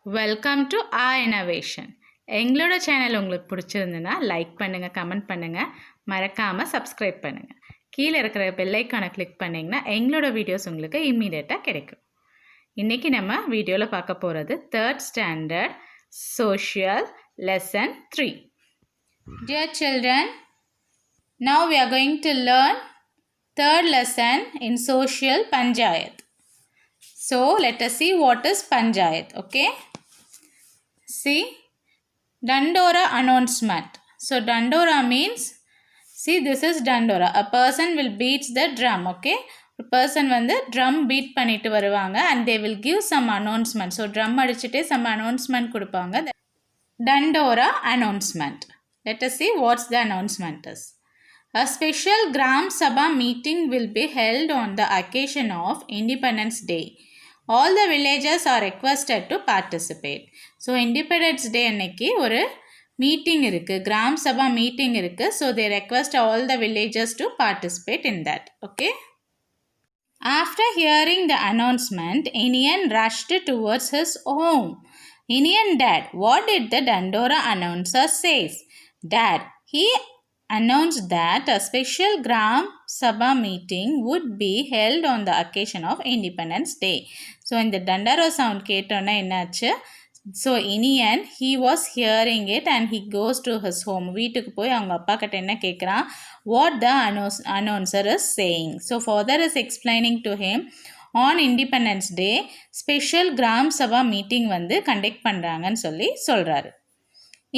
Welcome to innovation. எங்களோட channel உங்களுக்கு பிடிச்சிருந்துன்னா like பண்ணுங்கள், கமெண்ட் பண்ணுங்கள், மறக்காமல் சப்ஸ்கிரைப் பண்ணுங்கள். கீழே இருக்கிற பெல்லைக்கானை கிளிக் பண்ணிங்கன்னா எங்களோட வீடியோஸ் உங்களுக்கு இம்மீடியட்டாக கிடைக்கும். இன்றைக்கி நம்ம வீடியோவில் பார்க்க போகிறது 3rd standard social lesson 3. Dear children, now we are going to learn 3rd lesson in social panchayat. So let us see what is panchayat. Okay, see, dandora announcement. So dandora means, see, this is dandora. A person will beat the drum. Okay, a person வந்து drum beat பண்ணிட்டு வருவாங்க and they will give some announcement. So drum அடிச்சிட்டே some announcement கொடுப்பாங்க. Dandora announcement. Let us see what's the announcement is. A special Gram Sabha meeting will be held on the occasion of Independence Day. All the villagers are requested to participate. So Independence Day அன்னைக்கு ஒரு meeting இருக்குது, gram சபா meeting இருக்குது. So they request all the villagers to participate in that. Okay. After hearing the announcement, Inian rushed towards his home. Inian, Dad, what did the Dandora announcer say? Dad, he announced that a special Gram Sabha meeting would be held on the occasion of Independence Day. So in the Dandara sound கேட்டோன்னா என்னாச்சு? So Inian, he was hearing it and he goes to his home. வீட்டுக்கு போய் அவங்க அப்பா கிட்ட என்ன கேட்குறான்? What the announcer is saying. So father is explaining to him, on Independence Day special Gram Sabha meeting வந்து கண்டக்ட் பண்ணுறாங்கன்னு சொல்கிறாரு.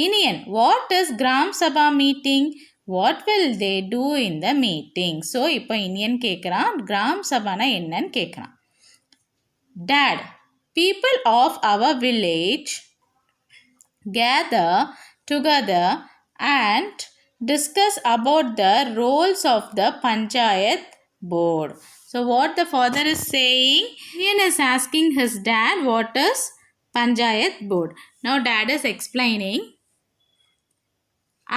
Inian, what is Gram Sabha meeting? What will they do in the meeting? So இப்போ இனியன் கேட்குறான், gram Shabana என்னன்னு கேட்குறான். Dad, people of our village gather together and discuss about the roles of the Panchayat board. So what the father is saying, Ian is asking his dad what is Panchayat board. Now dad is explaining,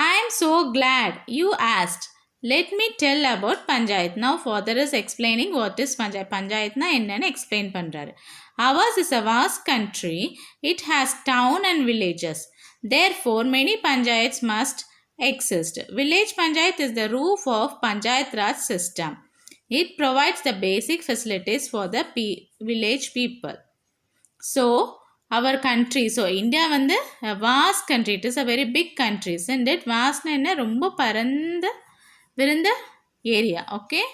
I am so glad you asked. Let me tell about Panchayat. Now father is explaining what is Panchayat. Panchayat na என்னன்னு explain பண்றாரு. Ours is a vast country. It has town and villages. Therefore, many panchayats must exist. Village panchayat is the roof of Panchayat Raj system. It provides the basic facilities for the village people. So, our country, so India வந்து a vast country, it is a very big country, isn't it? vastனா என்ன, ரொம்ப பரந்த விருந்த area. Okay,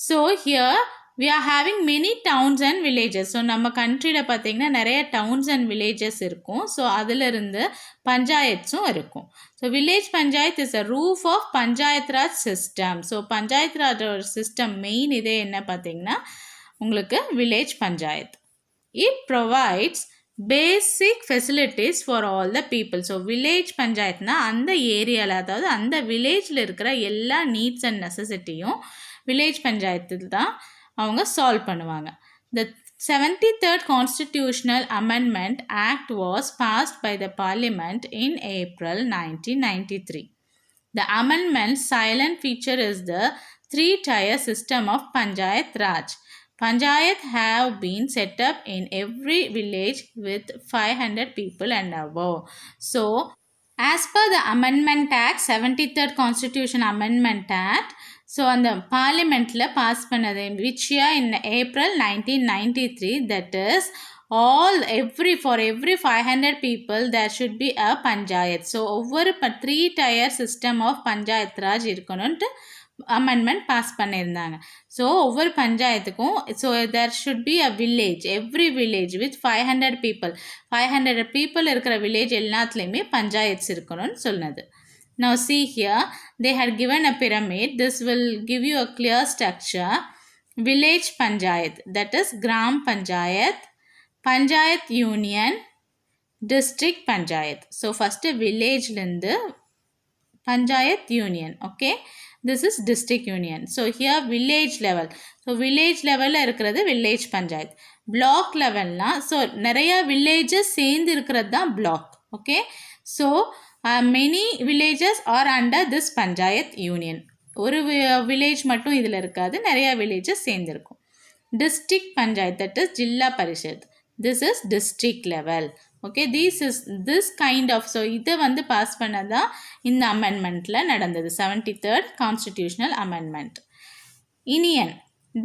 so here we are having many towns and villages. So நம்ம கண்ட்ரியில் பார்த்திங்கன்னா நிறைய towns and villages இருக்கும். So அதிலிருந்து பஞ்சாயத்தும் இருக்கும். So village panchayat is a roof of panchayat raj system. So panchayat raj system main இதே என்ன பார்த்திங்கன்னா உங்களுக்கு village panchayat. It provides basic facilities for all the people. So village பஞ்சாயத்துனா அந்த ஏரியாவில், அதாவது அந்த வில்லேஜில் இருக்கிற எல்லா நீட்ஸ் அண்ட் நெசசிட்டியும் வில்லேஜ் பஞ்சாயத்தில் தான் அவங்க சால்வ் பண்ணுவாங்க. The 73rd Constitutional Amendment Act was passed by the Parliament in April 1993. The amendment's silent feature is the 3-tier system of Panchayat Raj. Panchayat have been set up in every village with 500 people and above. So, as per the Amendment Act, 73rd Constitution Amendment Act, so அந்த பார்லிமெண்ட்டில் pass பண்ணது which year in April 1993, that is for every 500 people there should be a panchayat. So ஒவ்வொரு 3-tier system of panchayat raj இருக்கணும்ட்டு amendment pass பண்ணியிருந்தாங்க. So ஒவ்வொரு பஞ்சாயத்துக்கும் so there should be a village, every village with 500 people. 500 people இருக்கிற village எல்லாத்துலேயுமே பஞ்சாயத்ஸ் இருக்கணும்னு சொன்னது. Now see here, they had given a pyramid. This will give you a clear structure. Village Panchayat, that is Gram Panchayat, Panchayat Union, District Panchayat. So first village linde Panchayat Union. Okay, this is District Union. So here village level. So village level இருக்கிறது village Panchayat. Block levelனா so நிறைய villages சேர்ந்து இருக்கிறது தான் block. Okay, so many villages are under this Panchayat Union. ஒரு village மட்டும் இதில் இருக்காது, நிறையா வில்லேஜஸ் சேர்ந்துருக்கும். District panchayat, that is zilla parishad. this is district level. Okay, this kind of, so இதை வந்து பாஸ் பண்ணதான் இந்த அமெண்ட்மெண்ட்ல நடந்தது 73rd constitutional amendment. Union.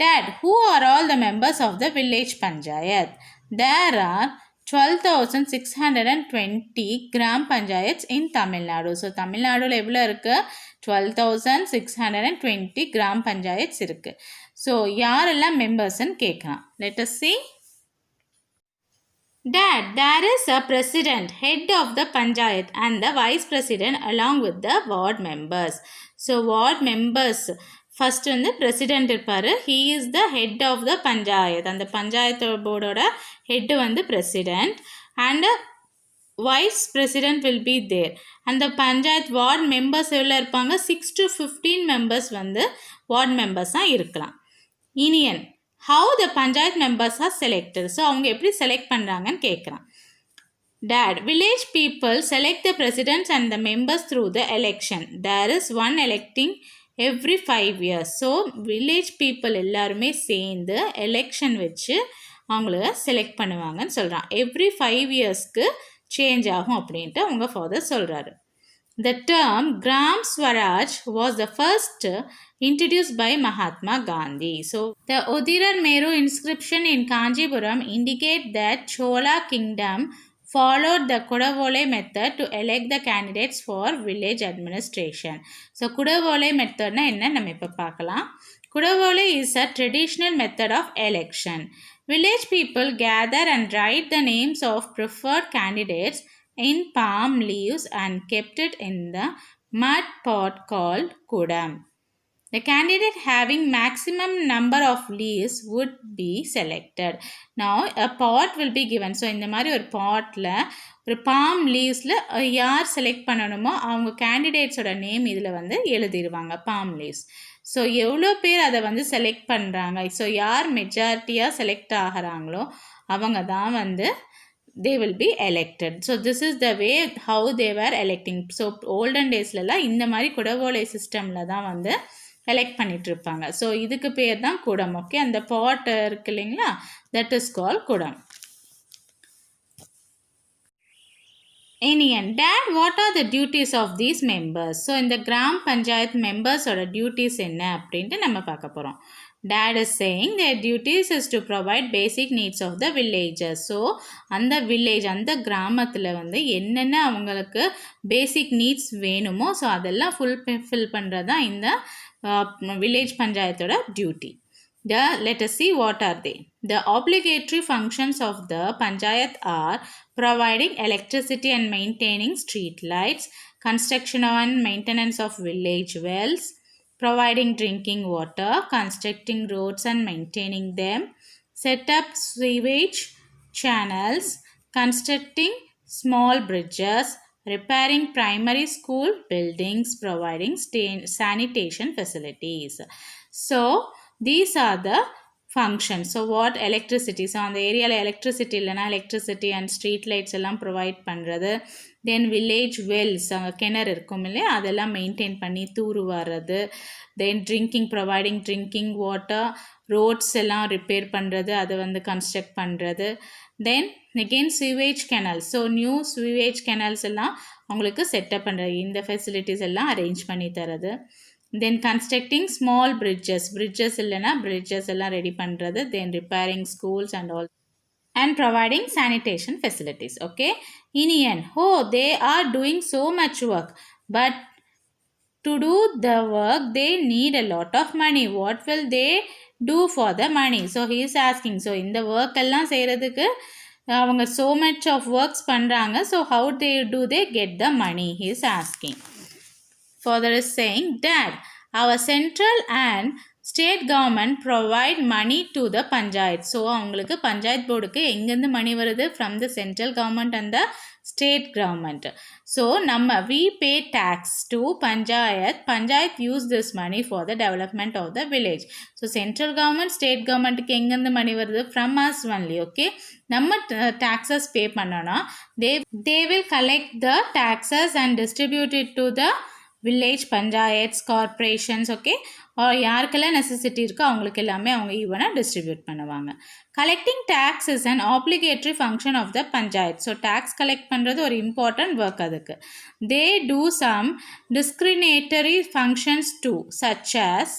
Dad, who are all the members of the village panchayat? There are 12,620 gram panchayats in Tamil Nadu. So Tamil Nadu எவ்வளோ இருக்கு? 12,620 gram panchayats இருக்கு. So யாரெல்லாம் மெம்பர்ஸ்ன்னு கேட்கலாம். Let us see. Dad, there is a president, head of the panchayat, and the vice president along with the ward members. So ward members, first வந்து president இருப்பாரு. He is the head of the panchayat. அந்த panchayat boardோட head வந்து president, and vice president will be there. அந்த panchayat ward members எவ்வளோ இருப்பாங்க? 6 to 15 members வந்து ward members-ஆக இருக்கலாம். Union. How the panchayat members are selected? So அவங்க எப்படி select பண்ணுறாங்கன்னு கேட்குறான். Dad, village people select the presidents and the members through the election. There is one electing every 5 years. So village people எல்லாருமே சேர்ந்து election வச்சு அவங்கள select பண்ணுவாங்கன்னு சொல்கிறான். எவ்ரி 5 இயர்ஸ்க்கு சேஞ்ச் ஆகும் அப்படின்ட்டு அவங்க ஃபாதர் சொல்கிறாரு. The term Gram Swaraj was the first introduced by Mahatma Gandhi. So, the Odirar Meru inscription in Kanjipuram indicate that Chola kingdom followed the Kudavole method to elect the candidates for village administration. So, Kudavole method na enna நம்ம இப்ப பார்க்கலாம். Kudavole is a traditional method of election. Village people gather and write the names of preferred candidates in palm leaves and kept it in the mud pot called kudam. The candidate having maximum number of leaves would be selected. Now a pot will be given. So இந்த மாதிரி ஒரு பாட்டில் ஒரு palm leavesல யார் select பண்ணணுமோ அவங்க கேண்டிடேட்ஸோட name இதில் வந்து எழுதிடுவாங்க palm leaves. So எவ்வளோ பேர் அதை வந்து செலக்ட் பண்ணுறாங்க, ஸோ யார் மெஜாரிட்டியாக செலக்ட் ஆகிறாங்களோ அவங்க தான் வந்து they will be elected. So this is the way how they were electing. So olden daysலலாம் இந்த மாதிரி குடவோலை சிஸ்டமில் தான் வந்து எலெக்ட் பண்ணிட்டு இருப்பாங்க. ஸோ இதுக்கு பேர் தான் குடம். ஓகே, அந்த பாட் இருக்கு இல்லைங்களா, that is called குடம். Union. Dad, what are the duties of these members? So இந்த கிராம் பஞ்சாயத்து மெம்பர்ஸோட டியூட்டிஸ் என்ன அப்படின்ட்டு நம்ம பார்க்க போகிறோம். Dad is saying their duties is to provide basic needs of the villagers. So அந்த வில்லேஜ் அந்த கிராமத்தில் வந்து என்னென்ன அவங்களுக்கு பேசிக் நீட்ஸ் வேணுமோ ஸோ அதெல்லாம் ஃபில் பண்ணுறது தான் இந்த வில்லேஜ் பஞ்சாயத்தோட duty. Let us see what are they. The obligatory functions of the panchayat are providing electricity and maintaining street lights, construction and maintenance of village wells, providing drinking water, constructing roads and maintaining them, set up sewage channels, constructing small bridges, repairing primary school buildings, providing sanitation facilities. So these are the functions. So what? Electricity. So அந்த ஏரியாவில் electricity இல்லைனா electricity and street lights எல்லாம் provide பண்ணுறது. தென் village Wells, அங்கே கிணறு இருக்கும் இல்லையா, அதெல்லாம் மெயின்டைன் பண்ணி தூர் வர்றது. Then providing drinking water, roads எல்லாம் ரிப்பேர் பண்ணுறது, அதை வந்து கன்ஸ்ட்ரக்ட் பண்ணுறது. Then again sewage canals. So new sewage canals எல்லாம் அவங்களுக்கு செட்டப் பண்ணுறது, இந்த ஃபெசிலிட்டிஸ் எல்லாம் அரேஞ்ச் பண்ணி தரது. தென் கன்ஸ்ட்ரக்டிங் ஸ்மால் பிரிட்ஜஸ் இல்லைனா பிரிட்ஜஸ் எல்லாம் ரெடி பண்ணுறது. Then repairing schools and all and providing sanitation facilities. Okay, Union. Oh, they are doing so much work, but to do the work they need a lot of money. What will they do for the money? So he is asking, so இந்த work எல்லாம் செய்கிறதுக்கு அவங்க so much of works பண்ணுறாங்க, so how they get the money, he is asking. Father is saying, Dad, our central and state government provide money to the panchayat. So அவங்களுக்கு பஞ்சாயத் போர்டுக்கு எங்கேருந்து money வருது? From the central government and the state government. So நம்ம we pay tax to panchayat use this money for the development of the village. So central government state கவர்மெண்ட்டுக்கு எங்கேருந்து money வருது? From us only. Okay, நம்ம taxes pay பண்ணோன்னா they will collect the taxes and distribute it to the village panchayats, corporations. Okay, யாருக்கெல்லாம் necessity இருக்கோ அவங்களுக்கு எல்லாமே அவங்க ஈவனாக டிஸ்ட்ரிபியூட் பண்ணுவாங்க. Collecting tax is an obligatory function of the panchayat. So tax collect பண்ணுறது ஒரு இம்பார்ட்டன்ட் ஒர்க் அதுக்கு. They do some discriminatory functions do such as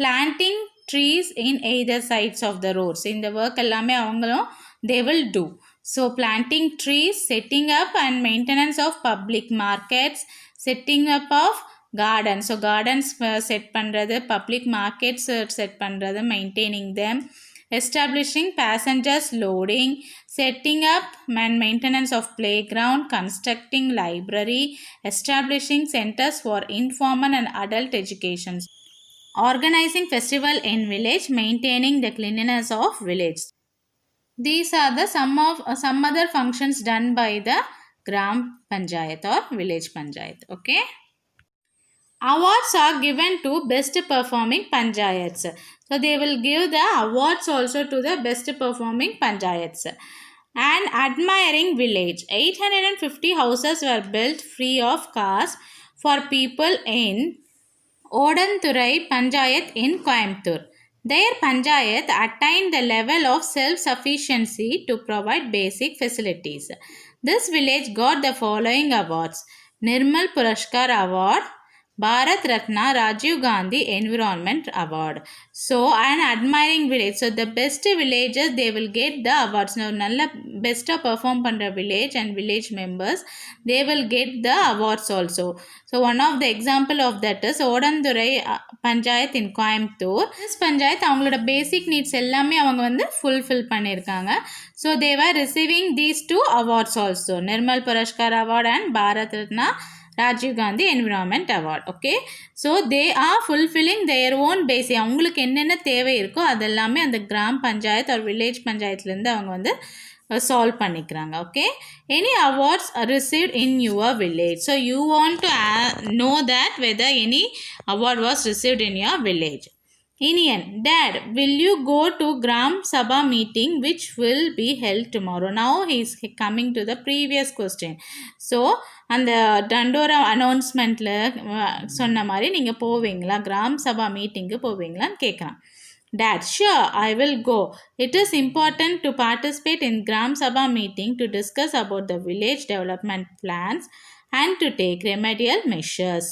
planting trees in either sides of the roads. இந்த work எல்லாமே அவங்களும் they will do. So planting trees, setting up and maintenance of public markets, setting up of gardens. So gardens set பண்றது, public markets set பண்றது, maintaining them, establishing passengers loading, setting up and maintenance of playground, constructing library, establishing centers for informal and adult education, organizing festival in village, maintaining the cleanliness of village. These are the some other functions done by the Gram Panchayat or village Panchayat. Okay. Awards are given to best performing panchayats. So they will give the awards also to the best performing panchayats. And admiring village. 850 houses were built free of cost for people in Odanturai Panchayat in Coimbatore. Their Panchayat attained the level of self-sufficiency to provide basic facilities. This village got the following awards: Nirmal Puraskar Award, Bharat Ratna Rajiv Gandhi Environment Award. So, an admiring village. So, the best villages, they will get the awards. Now, nalla best perform pandra village and village members, they will get the awards also. So, one of the example of that is Odanturai Panchayat in Coimbatore. This Panchayat, அவங்களோட basic needs எல்லாமே அவங்க வந்து fulfill பண்ணியிருக்காங்க. So, they were receiving these two awards also. Nirmal Puraskar Award and Bharat Ratna Rajiv Gandhi Environment Award. Okay. So they are fulfilling their own basic. அவங்களுக்கு என்னென்ன தேவை இருக்கோ அதெல்லாமே அந்த கிராம் பஞ்சாயத் ஒரு வில்லேஜ் பஞ்சாயத்துலேருந்து அவங்க வந்து சால்வ் பண்ணிக்கிறாங்க. Okay. Any awards received in your village. So you want to know that whether any award was received in your village. Inian, Dad, will you go to Gram Sabha meeting which will be held tomorrow? Now he is coming to the previous question. So, அந்த டண்டோரா அனௌன்ஸ்மெண்ட்டில் சொன்ன மாதிரி நீங்கள் போவீங்களா, gram சபா மீட்டிங்கு போவீங்களான்னு கேட்குறான். Dad, sure, I will go. It is important to participate in Gram Sabha meeting to discuss about the village development plans and to take remedial measures.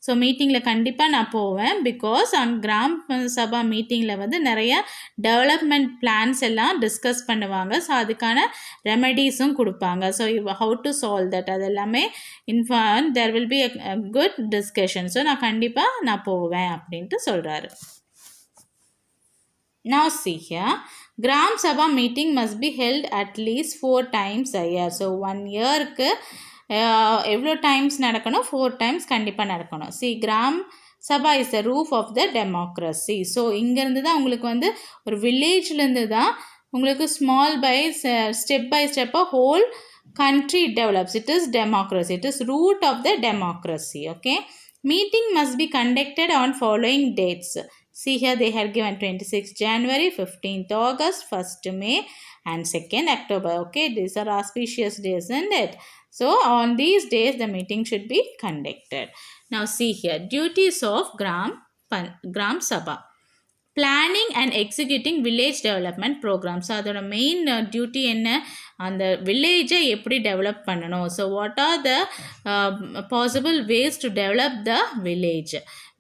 So மீட்டிங்கில் கண்டிப்பாக நான் போவேன். பிகாஸ் கிராம் சபா மீட்டிங்கில் வந்து நிறைய டெவலப்மெண்ட் பிளான்ஸ் எல்லாம் discuss பண்ணுவாங்க. So அதுக்கான ரெமெடிஸும் கொடுப்பாங்க. So how to solve that அது எல்லாமே there will be a good discussion. So நான் போவேன் அப்படின்ட்டு சொல்கிறாரு. Now see here, Gram Sabha meeting must be held at least 4 times a year. So 1 yearக்கு எவ்வளோ டைம்ஸ் நடக்கணும்? 4 times கண்டிப்பாக நடக்கணும். See, Gram Sabha is the roof of the democracy. So இங்கேருந்து தான் உங்களுக்கு வந்து ஒரு வில்லேஜ்லேருந்து தான் உங்களுக்கு ஸ்டெப் பை ஸ்டெப்பாக whole country develops. It is democracy. It is root of the democracy. Okay. Meeting must be conducted on following dates. See here they had given 26th January, 15th August, 1st May and 2nd October. Okay, these are auspicious days, isn't it? So on these days the meeting should be conducted. Now see here, duties of Gram Sabha. Planning and executing village development programs. அதோட main duty என்ன? அந்த வில்லேஜை எப்படி develop பண்ணணும். So what are the possible ways to develop the village.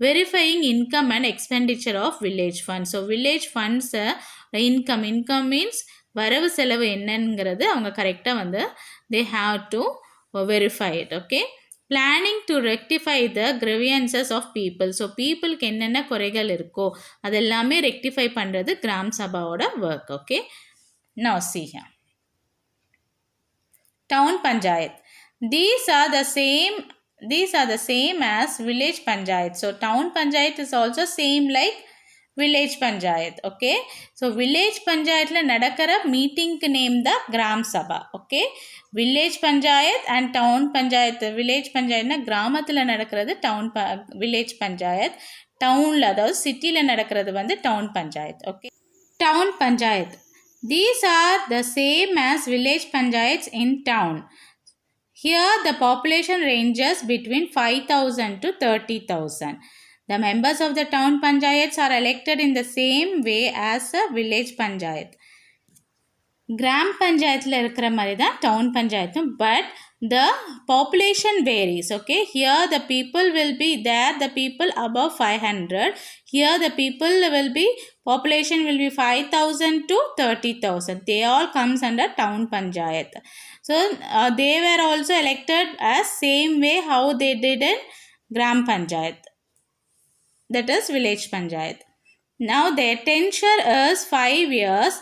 Verifying income and expenditure of village funds. So village ஃபண்ட்ஸை income means வரவு செலவு என்னங்கிறது அவங்க கரெக்டாக வந்து they have to verify it. Okay. Planning to rectify the grievances of people. So பீப்புளுக்கு என்னென்ன குறைகள் இருக்கோ அதெல்லாமே ரெக்டிஃபை பண்ணுறது கிராம் சபாவோட work. Okay. Now see here. Town Panchayat. These are the same as village Panchayat. So town Panchayat is also same like village Panchayat. Okay. So village Panchayatல நடக்கிற மீட்டிங்க்கு நேம் தான் gram sabha. Okay. Village panchayat and town panchayat. Village பஞ்சாயத்னா கிராமத்தில் நடக்கிறது village panchayat. டவுனில் அதாவது சிட்டியில் நடக்கிறது வந்து town panchayat. Okay. Town panchayat. These are the same as village panchayats in town. Here the population ranges between 5,000 to 30,000. The members of the town panchayats are elected in the same way as a village panchayat. Gram panchayatல இருக்கிற மாதிரி தான் town panchayatம், but the population varies. Okay, here the people will be there, the people above 500. Here the people will be, population will be 5,000 to 30,000. They all comes under town panchayat. So they were also elected as same way how they did in gram panchayat, that is village panchayat. Now their tenure is 5 years.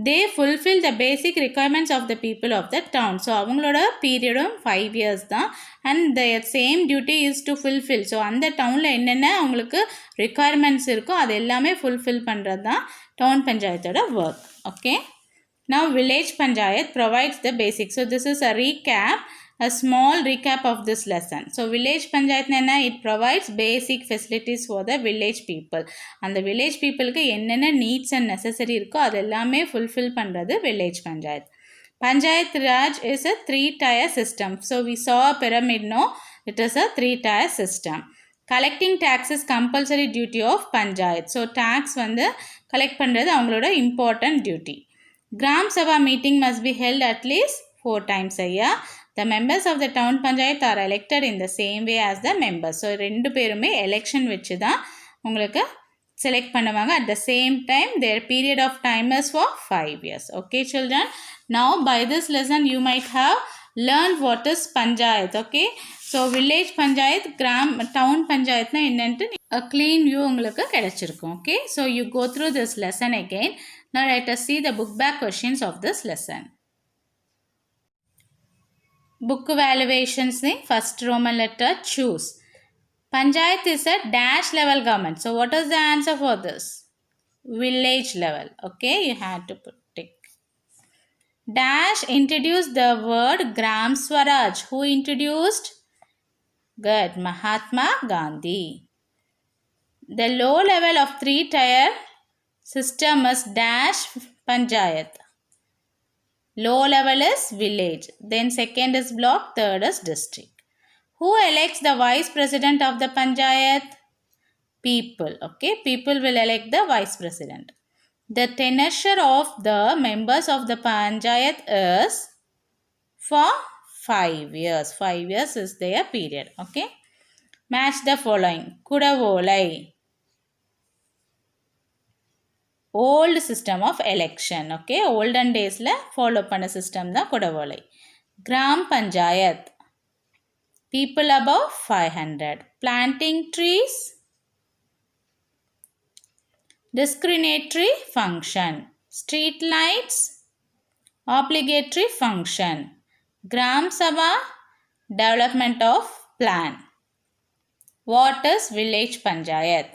They fulfill the basic requirements of the people of the town. So அவங்களோட பீரியடும் 5 years தான், and the same duty is to fulfill. So அந்த டவுனில் என்னென்ன அவங்களுக்கு requirements இருக்கோ அது எல்லாமே fulfill பண்ணுறது தான் down பஞ்சாயத்தோட work. Okay, now village panchayat provides the basics. So this is a recap, a small recap of this lesson. So village panchayat enna, it provides basic facilities for the village people. And the village people ku enna needs and necessary irukko adu ellame fulfill pandrathu village panchayat. Panchayat Raj is a 3-tier system. So we saw a pyramid, no, it is a 3-tier system. Collecting tax is compulsory duty of panchayat. So tax vandu collect pandrathu avangaloda important duty. Gram Sabha meeting must be held at least 4 times a year. The members of the town panchayat are elected in the same way as the members. So ரெண்டு பேருமே election வச்சு தான் உங்களுக்கு select பண்ணுவாங்க. At the same time their period of time is for 5 years. Okay children, now by this lesson you might have learned what is panchayat. Okay, so village panchayat, gram town panchayat na என்னன்னு a clean view உங்களுக்கு கிடைச்சிருக்கும். Okay, so you go through this lesson again. Now let us see the book back questions of this lesson. Book evaluations in first Roman letter, choose. Panchayat is a dash level government. So what is the answer for this? Village level. Okay, you have to put tick. Dash introduced the word Gram Swaraj. Who introduced? Good, Mahatma Gandhi. The low level of 3-tier system is dash panchayat. Low level is village, then second is block, third is district. Who elects the vice president of the panchayat? People. Okay, people will elect the vice president. The tenure of the members of the panchayat is for 5 years. 5 years is their period. Okay, match the following. Kudavolai, old system of election. Okay, olden days la follow panna system da kudavolai. Gram panchayat, people above 500. Planting trees, discriminatory function. Street lights, obligatory function. Gram Sabha, development of plan. What is village panchayat?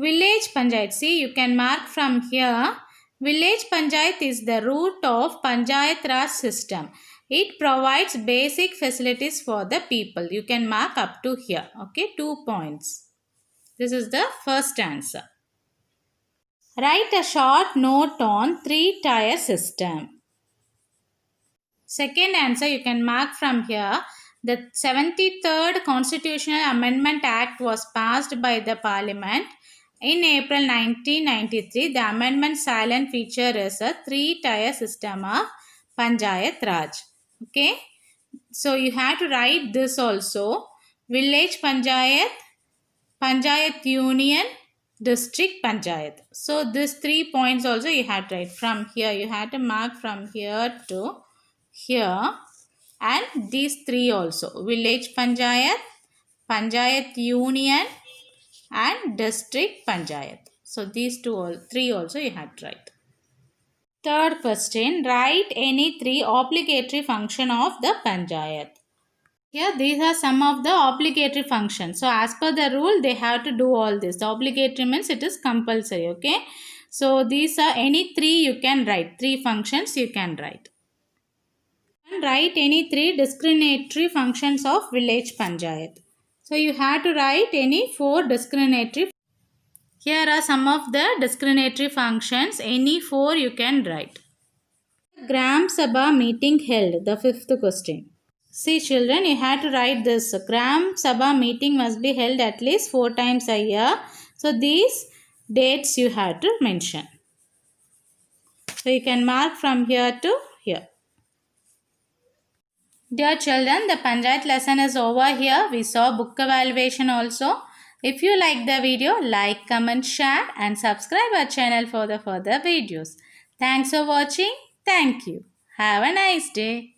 Village panchayat, see you can mark from here. Village panchayat is the root of Panchayat Raj system. It provides basic facilities for the people. You can mark up to here. Okay, 2 points. This is the first answer. Write a short note on 3-tier system. Second answer you can mark from here. The 73rd Constitutional Amendment Act was passed by the Parliament in April 1993. The amendment silent feature is a 3-tier system of Panchayat Raj. Okay, so you have to write this also. Village panchayat, panchayat union, district panchayat. So this 3 points also you have to write from here. You have to mark from here to here, and these 3 also. Village panchayat, panchayat union, and district panchayat. So these 3 also you have to write. Third question, write any 3 obligatory function of the panchayat. Here these are some of the obligatory functions. So as per the rule they have to do all this. The obligatory means it is compulsory. Okay, so these are any 3 you can write. 3 functions you can write. And write any 3 discriminatory functions of village panchayat. So you have to write any 4 discriminatory. Here are some of the discriminatory functions. Any 4 you can write. Gram Sabha meeting held. The 5th question. See children, you have to write this. Gram Sabha meeting must be held at least 4 times a year. So these dates you have to mention. So you can mark from here to here. Dear children, the Panchayat lesson is over here. We saw book evaluation also. If you like the video, like, comment, share and subscribe our channel for the further videos. Thanks for watching. Thank you. Have a nice day.